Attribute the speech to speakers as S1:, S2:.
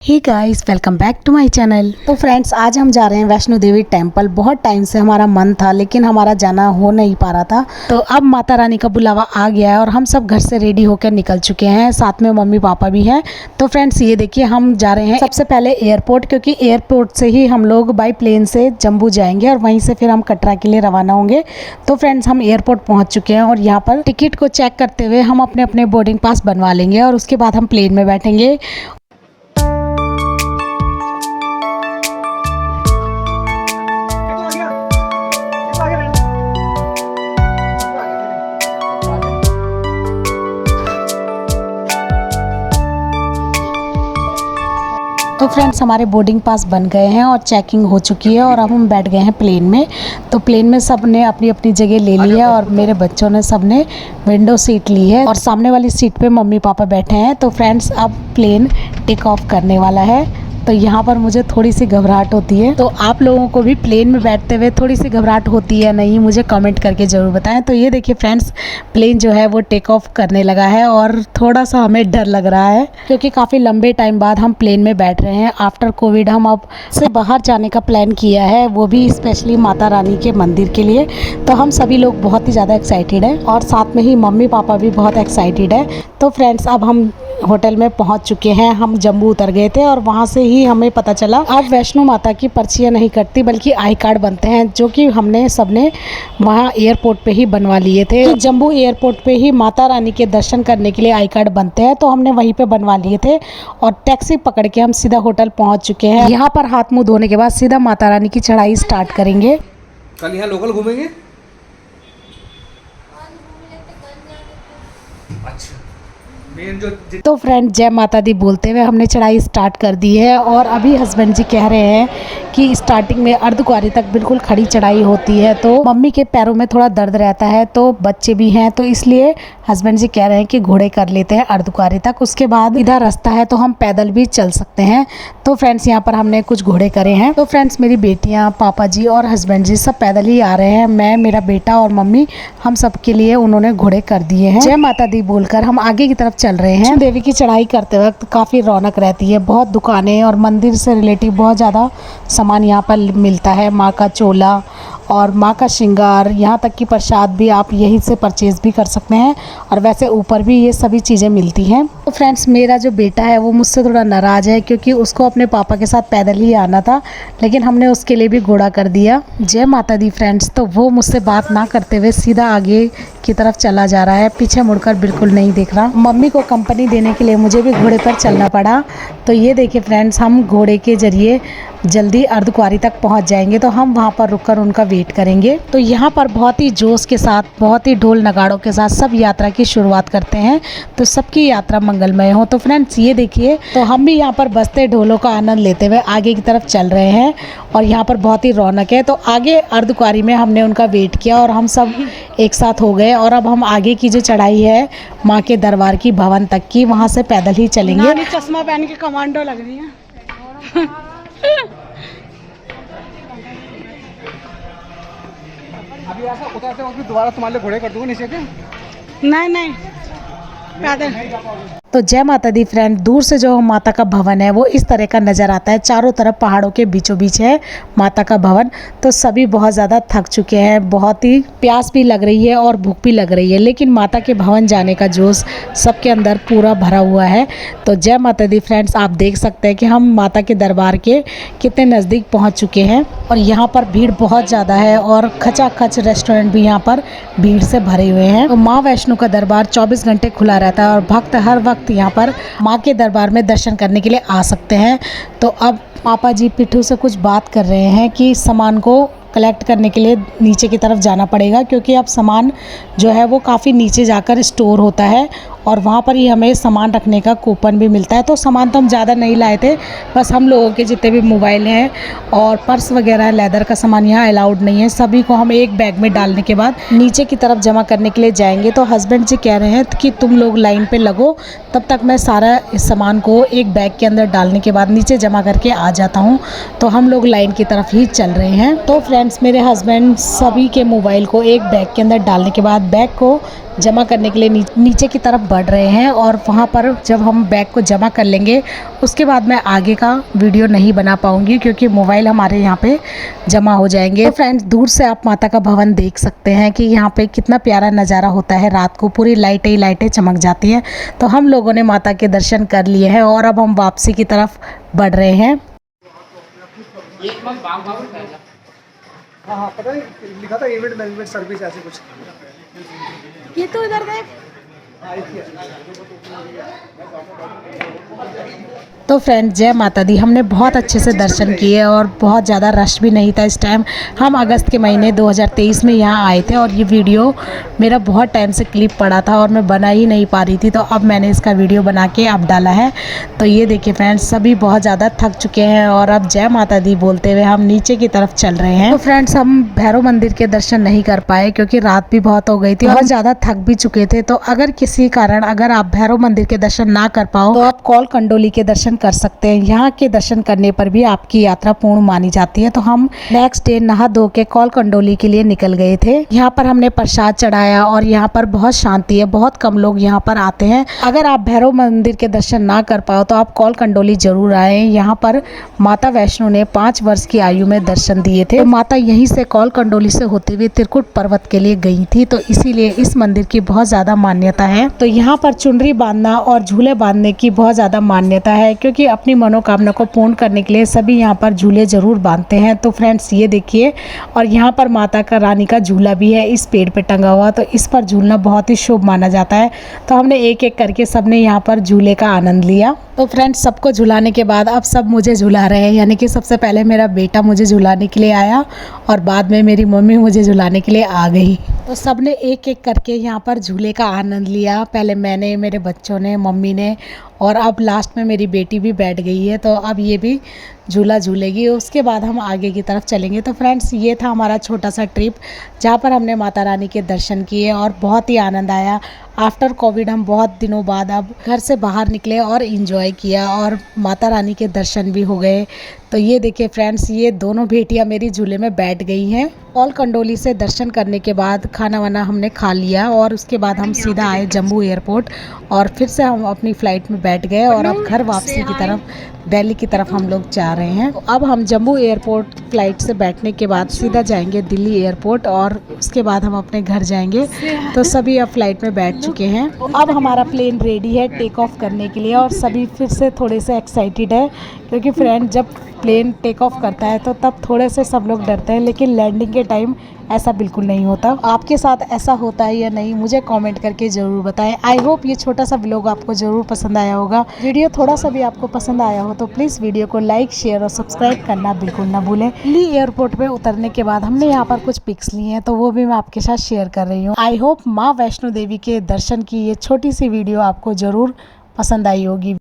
S1: Hey guys, welcome back to my channel. तो friends, आज हम जा रहे हैं वैष्णो देवी टेम्पल। बहुत टाइम से हमारा मन था लेकिन हमारा जाना हो नहीं पा रहा था। तो अब माता रानी का बुलावा आ गया है और हम सब घर से रेडी होकर निकल चुके हैं। साथ में मम्मी पापा भी हैं। तो फ्रेंड्स, ये देखिए हम जा रहे हैं सबसे पहले एयरपोर्ट, क्योंकि एयरपोर्ट से ही हम लोग बाई प्लेन से जम्मू जाएंगे और वहीं से फिर हम कटरा के लिए रवाना होंगे। तो फ्रेंड्स, हम एयरपोर्ट पहुँच चुके हैं और यहाँ पर टिकट को चेक करते हुए हम अपने अपने बोर्डिंग पास बनवा लेंगे और उसके बाद हम प्लेन में बैठेंगे। तो फ्रेंड्स, हमारे बोर्डिंग पास बन गए हैं और चेकिंग हो चुकी है और अब हम बैठ गए हैं प्लेन में। तो प्लेन में सब ने अपनी अपनी जगह ले ली है और मेरे बच्चों ने सब ने विंडो सीट ली है और सामने वाली सीट पे मम्मी पापा बैठे हैं। तो फ्रेंड्स, अब प्लेन टेक ऑफ करने वाला है। तो यहाँ पर मुझे थोड़ी सी घबराहट होती है। तो आप लोगों को भी प्लेन में बैठते हुए थोड़ी सी घबराहट होती है नहीं, मुझे कमेंट करके ज़रूर बताएं। तो ये देखिए फ्रेंड्स, प्लेन जो है वो टेक ऑफ करने लगा है और थोड़ा सा हमें डर लग रहा है क्योंकि काफ़ी लंबे टाइम बाद हम प्लेन में बैठ रहे हैं। आफ्टर कोविड हम अब से बाहर जाने का प्लान किया है, वो भी स्पेशली माता रानी के मंदिर के लिए। तो हम सभी लोग बहुत ही ज़्यादा एक्साइटेड हैं और साथ में ही मम्मी पापा भी बहुत एक्साइटेड है। तो फ्रेंड्स, अब हम होटल में पहुंच चुके हैं। हम जम्मू उतर गए थे और वहां से ही हमें पता चला अब वैष्णो माता की पर्चियां नहीं कटती बल्कि आई कार्ड बनते हैं, जो कि हमने सबने वहां एयरपोर्ट पे ही बनवा लिए थे। तो जम्मू एयरपोर्ट पे ही माता रानी के दर्शन करने के लिए आई कार्ड बनते हैं, तो हमने वहीं पे बनवा लिए थे और टैक्सी पकड़ के हम सीधा होटल पहुँच चुके हैं। यहाँ पर हाथ मुँह धोने के बाद सीधा माता रानी की चढ़ाई स्टार्ट करेंगे।
S2: कल यहाँ लोकल घूमेंगे। अच्छा, मेन जो
S1: तो फ्रेंड, जय माता दी बोलते हुए हमने चढ़ाई स्टार्ट कर दी है और अभी हस्बैंड जी कह रहे हैं कि स्टार्टिंग में अर्धकुंवारी तक बिल्कुल खड़ी चढ़ाई होती है। तो मम्मी के पैरों में थोड़ा दर्द रहता है, तो बच्चे भी हैं, तो इसलिए हस्बैंड जी कह रहे हैं कि घोड़े कर लेते हैं अर्धकुंवारी तक, उसके बाद इधर रास्ता है तो हम पैदल भी चल सकते हैं। तो फ्रेंड्स, यहाँ पर हमने कुछ घोड़े करे हैं। तो फ्रेंड्स, मेरी बेटियाँ, पापा जी और हस्बैंड जी सब पैदल ही आ रहे हैं। मैं, मेरा बेटा और मम्मी, हम सब के लिए उन्होंने घोड़े कर दिए हैं। जय माता दी बोलकर हम आगे की तरफ चल रहे हैं। देवी की चढ़ाई करते वक्त काफ़ी रौनक रहती है, बहुत दुकानें और मंदिर से रिलेटिव बहुत ज़्यादा सामान यहाँ पर मिलता है। माँ का चोला और माँ का श्रृंगार, यहाँ तक कि प्रसाद भी आप यहीं से परचेज़ भी कर सकते हैं और वैसे ऊपर भी ये सभी चीज़ें मिलती हैं। तो फ्रेंड्स, मेरा जो बेटा है वो मुझसे थोड़ा नाराज़ है क्योंकि उसको अपने पापा के साथ पैदल ही आना था, लेकिन हमने उसके लिए भी घोड़ा कर दिया। जय माता दी फ्रेंड्स। तो वो मुझसे बात ना करते हुए सीधा आगे की तरफ चला जा रहा है, पीछे मुड़कर बिल्कुल नहीं देख रहा। मम्मी को कंपनी देने के लिए मुझे भी घोड़े पर चलना पड़ा। तो ये देखिए फ्रेंड्स, हम घोड़े के जरिए जल्दी अर्धकुंवारी तक पहुंच जाएंगे, तो हम वहां पर रुककर उनका वेट करेंगे। तो यहाँ पर बहुत ही जोश के साथ, बहुत ही ढोल नगाड़ों के साथ सब यात्रा की शुरुआत करते हैं, तो सबकी यात्रा मंगलमय हो। तो फ्रेंड्स, ये देखिए, तो हम भी यहाँ पर बजते ढोलों का आनंद लेते हुए आगे की तरफ चल रहे हैं और यहाँ पर बहुत ही रौनक है। तो आगे अर्धकुंवारी में हमने उनका वेट किया और हम सब एक साथ हो गए और अब हम आगे की जो चढ़ाई है माँ के दरबार की भवन तक की, वहाँ से पैदल ही चलेंगे।
S3: चश्मा पहन के कमांडो लग रही है।
S2: अभी ऐसा उतरते वक्त दोबारा तुम्हारे लिए घोड़े कर दूंगा नीचे के।
S3: नहीं पैदल।
S1: तो जय माता दी फ्रेंड, दूर से जो माता का भवन है वो इस तरह का नज़र आता है। चारों तरफ पहाड़ों के बीचों बीच है माता का भवन। तो सभी बहुत ज़्यादा थक चुके हैं, बहुत ही प्यास भी लग रही है और भूख भी लग रही है, लेकिन माता के भवन जाने का जोश सबके अंदर पूरा भरा हुआ है। तो जय माता दी फ्रेंड्स, आप देख सकते हैं कि हम माता के दरबार के कितने नज़दीक पहुँच चुके हैं और यहाँ पर भीड़ बहुत ज़्यादा है और खचाखच रेस्टोरेंट भी यहाँ पर भीड़ से भरे हुए हैं। तो माँ वैष्णो का दरबार 24 घंटे खुला रहता है और भक्त हर वक्त यहाँ पर माँ के दरबार में दर्शन करने के लिए आ सकते हैं। तो अब पापा जी पिट्ठू से कुछ बात कर रहे हैं कि सामान को कलेक्ट करने के लिए नीचे की तरफ जाना पड़ेगा, क्योंकि अब सामान जो है वो काफ़ी नीचे जाकर स्टोर होता है और वहाँ पर ही हमें सामान रखने का कूपन भी मिलता है। तो सामान तो हम ज़्यादा नहीं लाए थे, बस हम लोगों के जितने भी मोबाइल हैं और पर्स वगैरह, लेदर का सामान यहाँ अलाउड नहीं है। सभी को हम एक बैग में डालने के बाद नीचे की तरफ जमा करने के लिए जाएंगे। तो हस्बैंड जी कह रहे हैं कि तुम लोग लाइन पे लगो, तब तक मैं सारा इस सामान को एक बैग के अंदर डालने के बाद नीचे जमा करके आ जाता हूँ। तो हम लोग लाइन की तरफ ही चल रहे हैं। तो फ्रेंड्स, मेरे हस्बैंड सभी के मोबाइल को एक बैग के अंदर डालने के बाद बैग को जमा करने के लिए नीचे की तरफ बढ़ रहे हैं। और वहाँ पर जब हम बैग को जमा कर लेंगे उसके बाद मैं आगे का वीडियो नहीं बना पाऊँगी क्योंकि मोबाइल हमारे यहाँ पे जमा हो जाएंगे। तो फ्रेंड्स, दूर से आप माता का भवन देख सकते हैं कि यहाँ पे कितना प्यारा नज़ारा होता है। रात को पूरी लाइटें ही लाइटें चमक जाती हैं। तो हम लोगों ने माता के दर्शन कर लिए हैं और अब हम वापसी की तरफ बढ़ रहे हैं।
S2: हाँ हाँ, पता नहीं लिखा था इवेंट मैनेजमेंट सर्विस ऐसे कुछ।
S3: ये तो इधर देख।
S1: तो फ्रेंड, जय माता दी। हमने बहुत अच्छे से दर्शन किए और बहुत ज़्यादा रश भी नहीं था इस टाइम। हम अगस्त के महीने 2023 में यहाँ आए थे और ये वीडियो मेरा बहुत टाइम से क्लिप पड़ा था और मैं बना ही नहीं पा रही थी, तो अब मैंने इसका वीडियो बना के अब डाला है। तो ये देखिए फ्रेंड्स, सभी बहुत ज़्यादा थक चुके हैं और अब जय माता दी बोलते हुए हम नीचे की तरफ चल रहे हैं। तो फ्रेंड्स, हम भैरव मंदिर के दर्शन नहीं कर पाए क्योंकि रात भी बहुत हो गई थी, बहुत ज़्यादा थक भी चुके थे। तो अगर किसी कारण अगर आप भैरव मंदिर के दर्शन ना कर पाओ तो आप कौल कंडोली के दर्शन कर सकते हैं। यहाँ के दर्शन करने पर भी आपकी यात्रा पूर्ण मानी जाती है। तो हम नेक्स्ट डे नहा धो के कौल कंडोली के लिए निकल गए थे। यहाँ पर हमने प्रसाद चढ़ाया और यहाँ पर बहुत शांति है, बहुत कम लोग यहाँ पर आते हैं। अगर आप भैरव मंदिर के दर्शन ना कर पाओ तो आप कौल कंडोली जरूर आए। यहाँ पर माता वैष्णो ने 5 वर्ष की आयु में दर्शन दिए थे। तो माता यहीं से कौल कंडोली से होते हुए त्रिकुट पर्वत के लिए गई थी, तो इसीलिए इस मंदिर की बहुत ज़्यादा मान्यता है। तो यहाँ पर चुनरी बांधना और झूले बांधने की बहुत ज़्यादा मान्यता है क्योंकि अपनी मनोकामना को पूर्ण करने के लिए सभी यहाँ पर झूले जरूर बांधते हैं। तो फ्रेंड्स, ये देखिए, और यहाँ पर माता का रानी का झूला भी है इस पेड़ पे टंगा हुआ, तो इस पर झूलना बहुत ही शुभ माना जाता है। तो हमने एक एक करके सबने यहाँ पर झूले का आनंद लिया। तो फ्रेंड्स, सबको झुलाने के बाद अब सब मुझे झुला रहे हैं, यानी कि सबसे पहले मेरा बेटा मुझे झुलाने के लिए आया और बाद में मेरी मम्मी मुझे झुलाने के लिए आ गई। तो सबने एक एक करके यहाँ पर झूले का आनंद लिया। पहले मैंने, मेरे बच्चों ने, मम्मी ने, और अब लास्ट में मेरी बेटी भी बैठ गई है। तो अब ये भी झूला झूलेगी, उसके बाद हम आगे की तरफ चलेंगे। तो फ्रेंड्स, ये था हमारा छोटा सा ट्रिप जहाँ पर हमने माता रानी के दर्शन किए और बहुत ही आनंद आया। आफ्टर कोविड हम बहुत दिनों बाद अब घर से बाहर निकले और इन्जॉय किया और माता रानी के दर्शन भी हो गए। तो ये देखिए फ्रेंड्स, ये दोनों बेटियां मेरी झूले में बैठ गई हैं। कौल कंडोली से दर्शन करने के बाद खाना वाना हमने खा लिया और उसके बाद हम सीधा आए जम्मू एयरपोर्ट और फिर से हम अपनी फ़्लाइट में बैठ गए और अब घर वापसी की तरफ, दिल्ली की तरफ हम लोग जा रहे हैं। तो अब हम जम्मू एयरपोर्ट फ़्लाइट से बैठने के बाद सीधा जाएंगे दिल्ली एयरपोर्ट और उसके बाद हम अपने घर जाएंगे। तो सभी अब फ्लाइट में बैठ चुके हैं। अब हमारा प्लेन रेडी है टेक ऑफ करने के लिए और सभी फिर से थोड़े से एक्साइटेड है क्योंकि फ्रेंड, जब प्लेन टेक ऑफ करता है तो तब थोड़े से सब लोग डरते हैं, लेकिन लैंडिंग के टाइम ऐसा बिल्कुल नहीं होता। आपके साथ ऐसा होता है या नहीं, मुझे कमेंट करके ज़रूर बताएं। आई होप ये छोटा सा व्लॉग आपको ज़रूर पसंद आया होगा। वीडियो थोड़ा सा भी आपको पसंद आया हो तो प्लीज़ वीडियो को लाइक, शेयर और सब्सक्राइब करना बिल्कुल ना भूलें। दिल्ली एयरपोर्ट पे उतरने के बाद हमने यहाँ पर कुछ पिक्स ली हैं, तो वो भी मैं आपके साथ शेयर कर रही हूँ। आई होप माँ वैष्णो देवी के दर्शन की ये छोटी सी वीडियो आपको ज़रूर पसंद आई होगी।